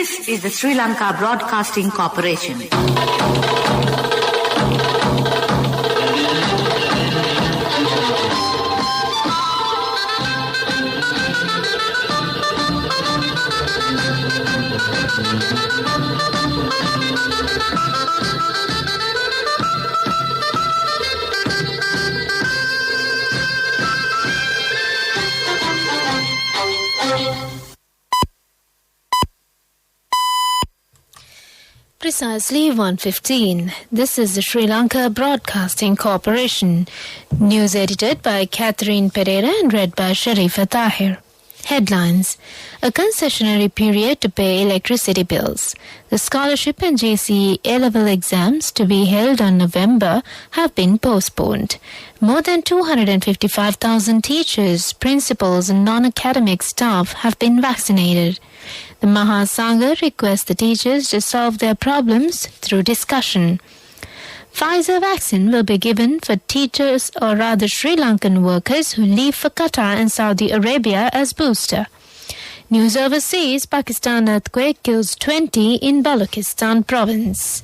This is the Sri Lanka Broadcasting Corporation. Precisely 1:15. This is the Sri Lanka Broadcasting Corporation. News edited by Catherine Pereira and read by Sharifa Tahir. Headlines. A concessionary period to pay electricity bills. The scholarship and GCE A-level exams to be held on November have been postponed. More than 255,000 teachers, principals and non-academic staff have been vaccinated. The Mahasangha requests the teachers to solve their problems through discussion. Pfizer vaccine will be given for teachers or rather Sri Lankan workers who leave for Qatar and Saudi Arabia as booster. News overseas, Pakistan earthquake kills 20 in Balochistan province.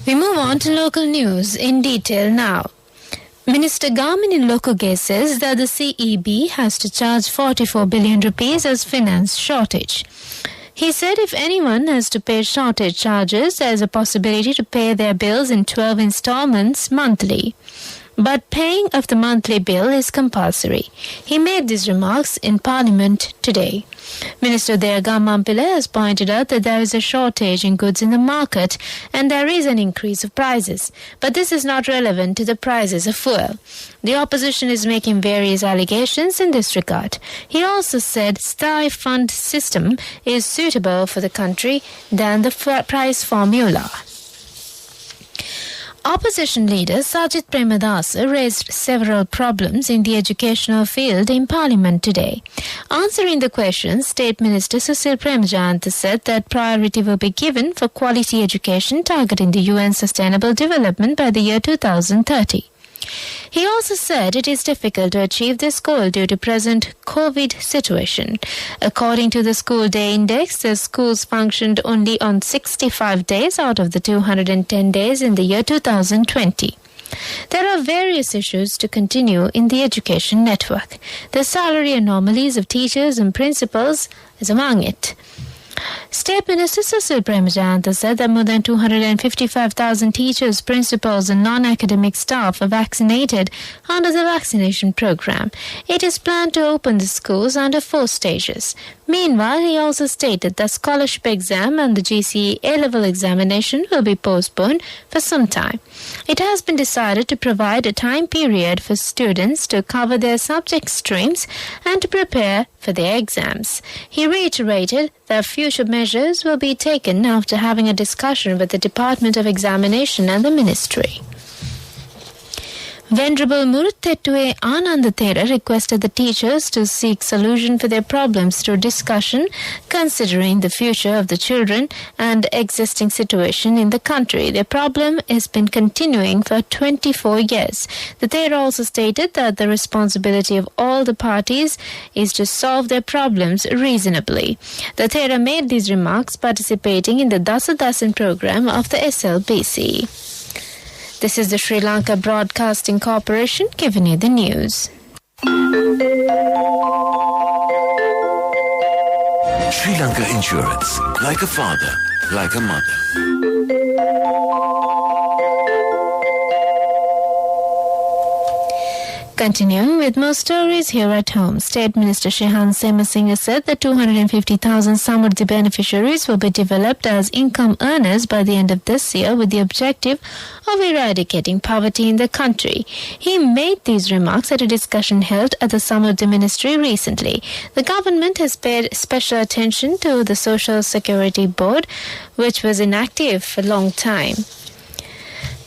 We move on to local news in detail now. Minister Garmin in Lokoge says that the CEB has to charge 44 billion rupees as finance shortage. He said if anyone has to pay shortage charges, there is a possibility to pay their bills in 12 installments monthly. But paying of the monthly bill is compulsory. He made these remarks in Parliament today. Minister Mampila has pointed out that there is a shortage in goods in the market and there is an increase of prices. But this is not relevant to the prices of fuel. The opposition is making various allegations in this regard. He also said Stye Fund system is suitable for the country than the price formula. Opposition leader Sajid Premadasa raised several problems in the educational field in Parliament today. Answering the questions, State Minister Susil Premjayantha said that priority will be given for quality education targeting the UN Sustainable Development by the year 2030. He also said it is difficult to achieve this goal due to present COVID situation. According to the School Day Index, the schools functioned only on 65 days out of the 210 days in the year 2020. There are various issues to continue in the education network. The salary anomalies of teachers and principals is among it. State Minister Susil Premjayantha said that more than 255,000 teachers, principals and non-academic staff are vaccinated under the vaccination program. It is planned to open the schools under 4 stages. Meanwhile, he also stated that scholarship exam and the GCE A-level examination will be postponed for some time. It has been decided to provide a time period for students to cover their subject streams and to prepare for their exams. He reiterated that future measures will be taken after having a discussion with the Department of Examination and the Ministry. Venerable Muruthettuwe Ananda Thera requested the teachers to seek solution for their problems through discussion, considering the future of the children and existing situation in the country. The problem has been continuing for 24 years. The Thera also stated that the responsibility of all the parties is to solve their problems reasonably. The Thera made these remarks participating in the Dasadasan program of the SLBC. This is the Sri Lanka Broadcasting Corporation giving you the news. Sri Lanka Insurance, like a father, like a mother. Continuing with more stories here at home, State Minister Shehan Semasinghe said that 250,000 Samurdhi beneficiaries will be developed as income earners by the end of this year with the objective of eradicating poverty in the country. He made these remarks at a discussion held at the Samurdhi Ministry recently. The government has paid special attention to the Social Security Board, which was inactive for a long time.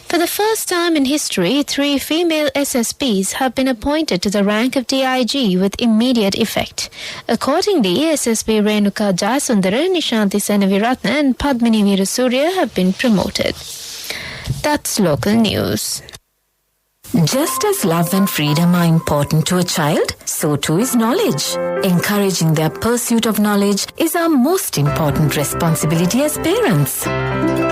For the first time in history, 3 female SSPs have been appointed to the rank of DIG with immediate effect. Accordingly, SSP Renuka Jayasundara, Nishanti Senaviratna and Padmini Veerasurya have been promoted. That's local news. Just as love and freedom are important to a child, so too is knowledge. Encouraging their pursuit of knowledge is our most important responsibility as parents.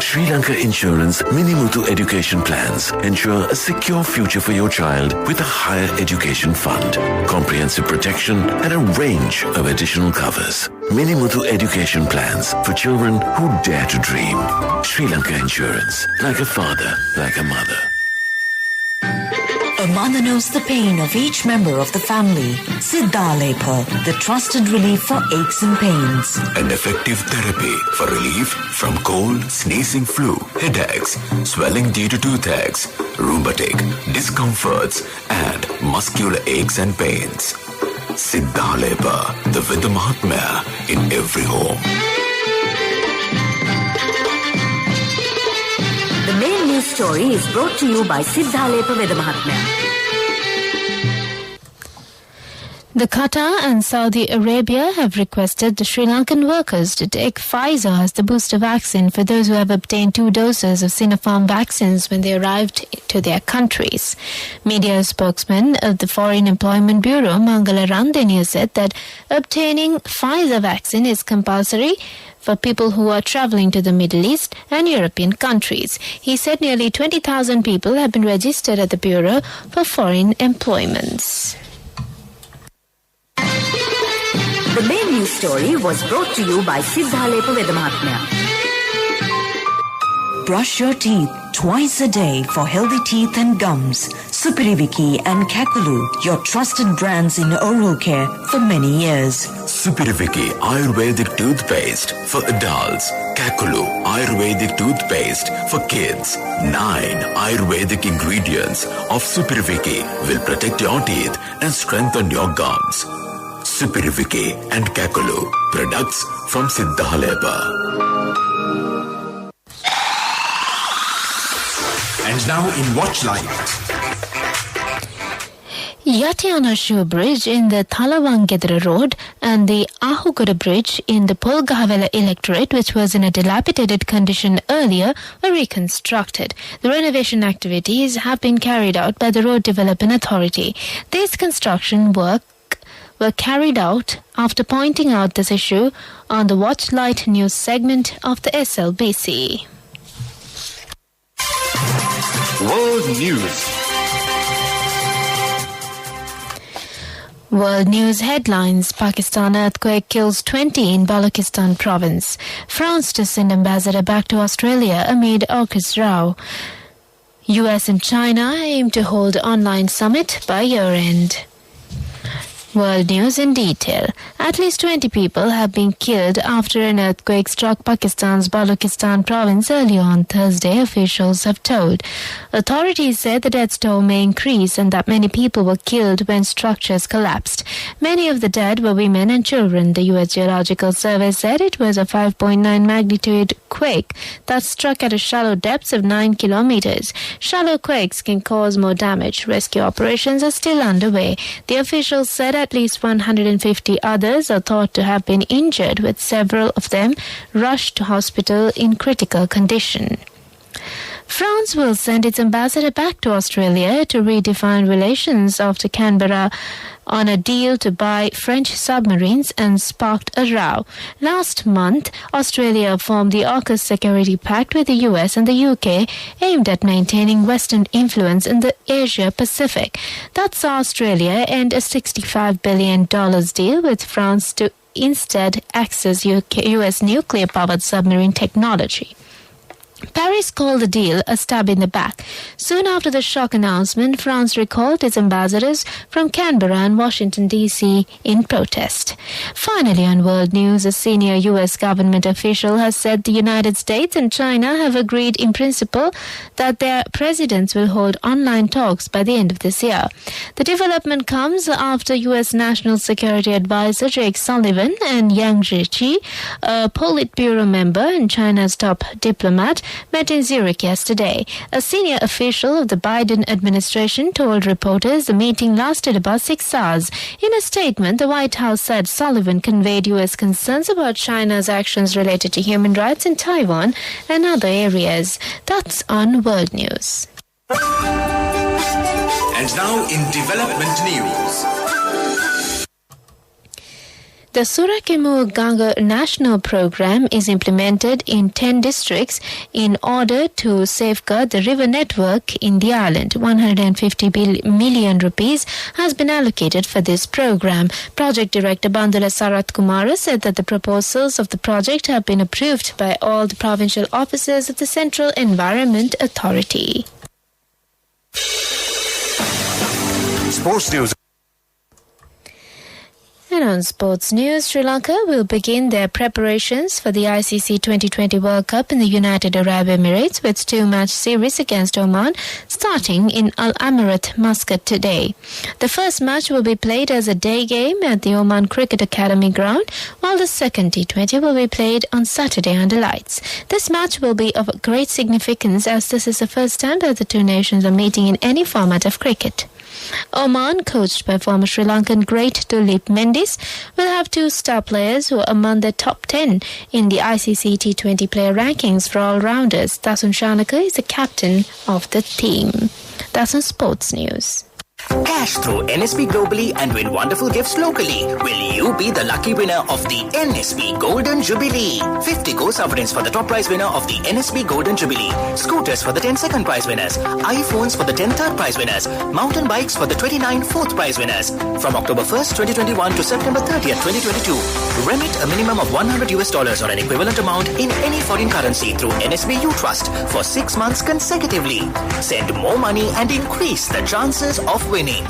Sri Lanka Insurance Minimuthu education plans ensure a secure future for your child with a higher education fund, comprehensive protection and a range of additional covers. Minimuthu education plans for children who dare to dream. Sri Lanka Insurance, like a father, like a mother. A mother knows the pain of each member of the family. Siddhalepa, the trusted relief for aches and pains. An effective therapy for relief from cold, sneezing, flu, headaches, swelling due to toothaches, rheumatic, discomforts, and muscular aches and pains. Siddhalepa, the Vidya Mahatmya in every home. The main news story is brought to you by Siddhalepa Vidya Mahatmya. The Qatar and Saudi Arabia have requested the Sri Lankan workers to take Pfizer as the booster vaccine for those who have obtained 2 doses of Sinopharm vaccines when they arrived to their countries. Media spokesman of the Foreign Employment Bureau, Mangala Randenia, said that obtaining Pfizer vaccine is compulsory for people who are travelling to the Middle East and European countries. He said nearly 20,000 people have been registered at the Bureau for foreign employments. The main news story was brought to you by Siddhalepa Vidya Mahatmya. Brush your teeth twice a day for healthy teeth and gums. Supiriviki and Kakulu, your trusted brands in oral care for many years. Supiriviki Ayurvedic toothpaste for adults. Kakulu Ayurvedic toothpaste for kids. 9 Ayurvedic ingredients of Supiriviki will protect your teeth and strengthen your gums. Supiriviki and Kakulu, products from Siddhalepa. And now in Watch Light. Yatiana Shoe Bridge in the Thalawangedra Road and the Ahugura Bridge in the Polgahavela electorate, which was in a dilapidated condition earlier, were reconstructed. The renovation activities have been carried out by the Road Development Authority. This construction work were carried out after pointing out this issue on the Watch Light news segment of the SLBC. World News. World News headlines. Pakistan earthquake kills 20 in Balochistan province. France to send ambassador back to Australia amid AUKUS row. US and China aim to hold online summit by year-end. World News in detail. At least 20 people have been killed after an earthquake struck Pakistan's Balochistan province earlier on Thursday, officials have told. Authorities said the death toll may increase and that many people were killed when structures collapsed. Many of the dead were women and children. The U.S. Geological Survey said it was a 5.9 magnitude quake that struck at a shallow depth of 9 kilometers. Shallow quakes can cause more damage. Rescue operations are still underway. The officials said at least 150 others are thought to have been injured, with several of them rushed to hospital in critical condition. France will send its ambassador back to Australia to redefine relations after Canberra on a deal to buy French submarines and sparked a row. Last month, Australia formed the AUKUS Security Pact with the US and the UK, aimed at maintaining Western influence in the Asia-Pacific. That saw Australia end a $65 billion deal with France to instead access US nuclear-powered submarine technology. Paris called the deal a stab in the back. Soon after the shock announcement, France recalled its ambassadors from Canberra and Washington, D.C. in protest. Finally, on World News, a senior U.S. government official has said the United States and China have agreed in principle that their presidents will hold online talks by the end of this year. The development comes after U.S. National Security Advisor Jake Sullivan and Yang Jiechi, a Politburo member and China's top diplomat, met in Zurich yesterday. A senior official of the Biden administration told reporters the meeting lasted about 6 hours. In a statement, the White House said Sullivan conveyed U.S. concerns about China's actions related to human rights in Taiwan and other areas. That's on World News. And now in development news. The Surakimu Ganga National Program is implemented in 10 districts in order to safeguard the river network in the island. 150 million rupees has been allocated for this program. Project Director Bandula Sarat Kumara said that the proposals of the project have been approved by all the provincial officers of the Central Environment Authority. Sports news. And on sports news, Sri Lanka will begin their preparations for the ICC 2020 World Cup in the United Arab Emirates with two-match series against Oman starting in Al Amarat, Muscat today. The first match will be played as a day game at the Oman Cricket Academy ground, while the second T20 will be played on Saturday under lights. This match will be of great significance as this is the first time that the two nations are meeting in any format of cricket. Oman, coached by former Sri Lankan great Tulip Mendis, will have two star players who are among the top 10 in the ICC T20 player rankings for all-rounders. Dasun Shanaka is the captain of the team. That's on sports news. Cash through NSB globally and win wonderful gifts locally. Will you be the lucky winner of the NSB Golden Jubilee? 50 gold sovereigns for the top prize winner of the NSB Golden Jubilee. Scooters for the 10 second prize winners. iPhones for the 10 third prize winners. Mountain bikes for the 29 fourth prize winners. From October 1st, 2021 to September 30th, 2022. Remit a minimum of $100 or an equivalent amount in any foreign currency through NSB U Trust for 6 months consecutively. Send more money and increase the chances of winning.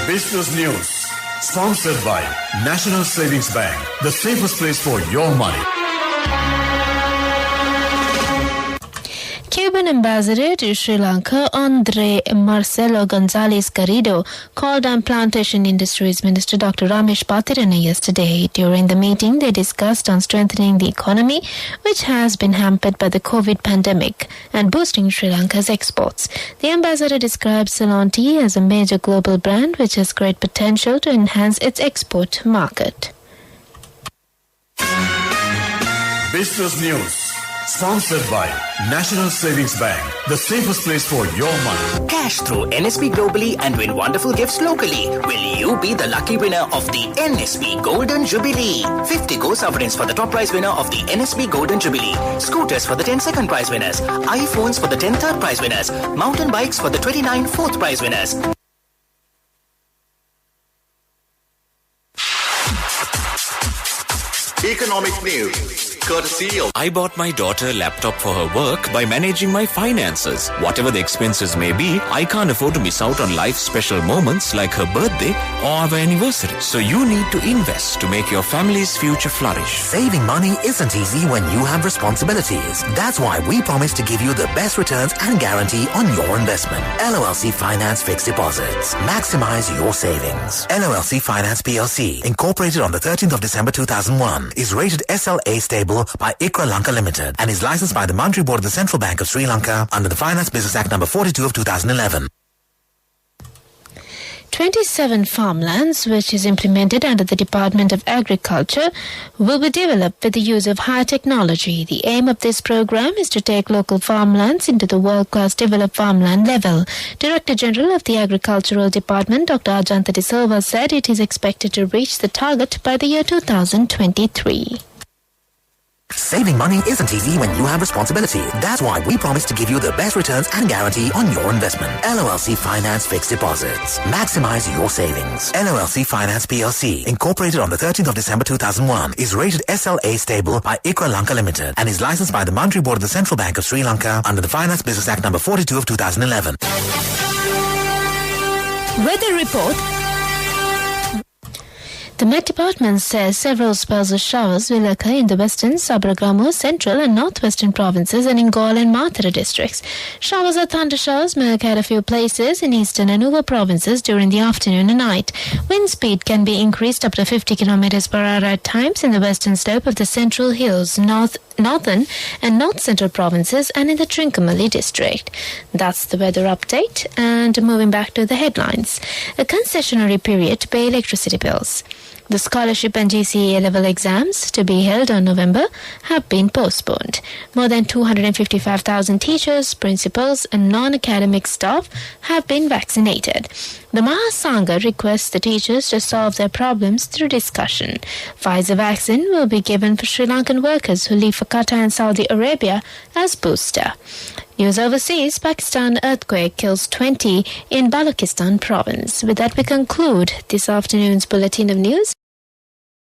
Business news. Sponsored by National Savings Bank, the safest place for your money. Cuban ambassador to Sri Lanka, Andre Marcelo Gonzalez Garrido, called on Plantation Industries Minister Dr. Ramesh Pathirana yesterday. During the meeting, they discussed on strengthening the economy, which has been hampered by the COVID pandemic, and boosting Sri Lanka's exports. The ambassador described Ceylon tea as a major global brand which has great potential to enhance its export market. Business news. Sponsored by National Savings Bank, the safest place for your money. Cash through NSB globally and win wonderful gifts locally. Will you be the lucky winner of the NSB Golden Jubilee? 50 gold sovereigns for the top prize winner of the NSB Golden Jubilee. Scooters for the 10 second prize winners. iPhones for the 10 third prize winners. Mountain bikes for the 29 fourth prize winners. Economic news. Courtesy of I bought my daughter a laptop for her work by managing my finances. Whatever the expenses may be, I can't afford to miss out on life's special moments like her birthday or our anniversary. So you need to invest to make your family's future flourish. Saving money isn't easy when you have responsibilities. That's why we promise to give you the best returns and guarantee on your investment. LOLC Finance Fixed Deposits. Maximize your savings. LOLC Finance PLC, incorporated on the 13th of December 2001, is rated SLA stable by ICRA Lanka Limited and is licensed by the Monetary Board of the Central Bank of Sri Lanka under the Finance Business Act number 42 of 2011. 27 farmlands, which is implemented under the Department of Agriculture, will be developed with the use of high technology. The aim of this program is to take local farmlands into the world-class developed farmland level. Director General of the Agricultural Department, Dr. Ajanta De Silva, said it is expected to reach the target by the year 2023. Saving money isn't easy when you have responsibility. That's why we promise to give you the best returns and guarantee on your investment. LOLC Finance Fixed Deposits. Maximize your savings. LOLC Finance PLC, incorporated on the 13th of December 2001, is rated SLA stable by ICRA Lanka Limited and is licensed by the Monetary Board of the Central Bank of Sri Lanka under the Finance Business Act number 42 of 2011. Weather report. The Met Department says several spells of showers will occur in the western, Sabaragamu, central and northwestern provinces and in Galle and Mathura districts. Showers or thunder showers may occur at a few places in eastern and Uva provinces during the afternoon and night. Wind speed can be increased up to 50 km per hour at times in the western slope of the Central Hills, northern and north central provinces and in the Trincomalee district. That's the weather update, and moving back to the headlines. A concessionary period to pay electricity bills. The scholarship and GCE level exams to be held on November have been postponed. More than 255,000 teachers, principals and non-academic staff have been vaccinated. The Mahasangha requests the teachers to solve their problems through discussion. Pfizer vaccine will be given for Sri Lankan workers who leave for Qatar and Saudi Arabia as booster. News overseas, Pakistan earthquake kills 20 in Balochistan province. With that, we conclude this afternoon's bulletin of news.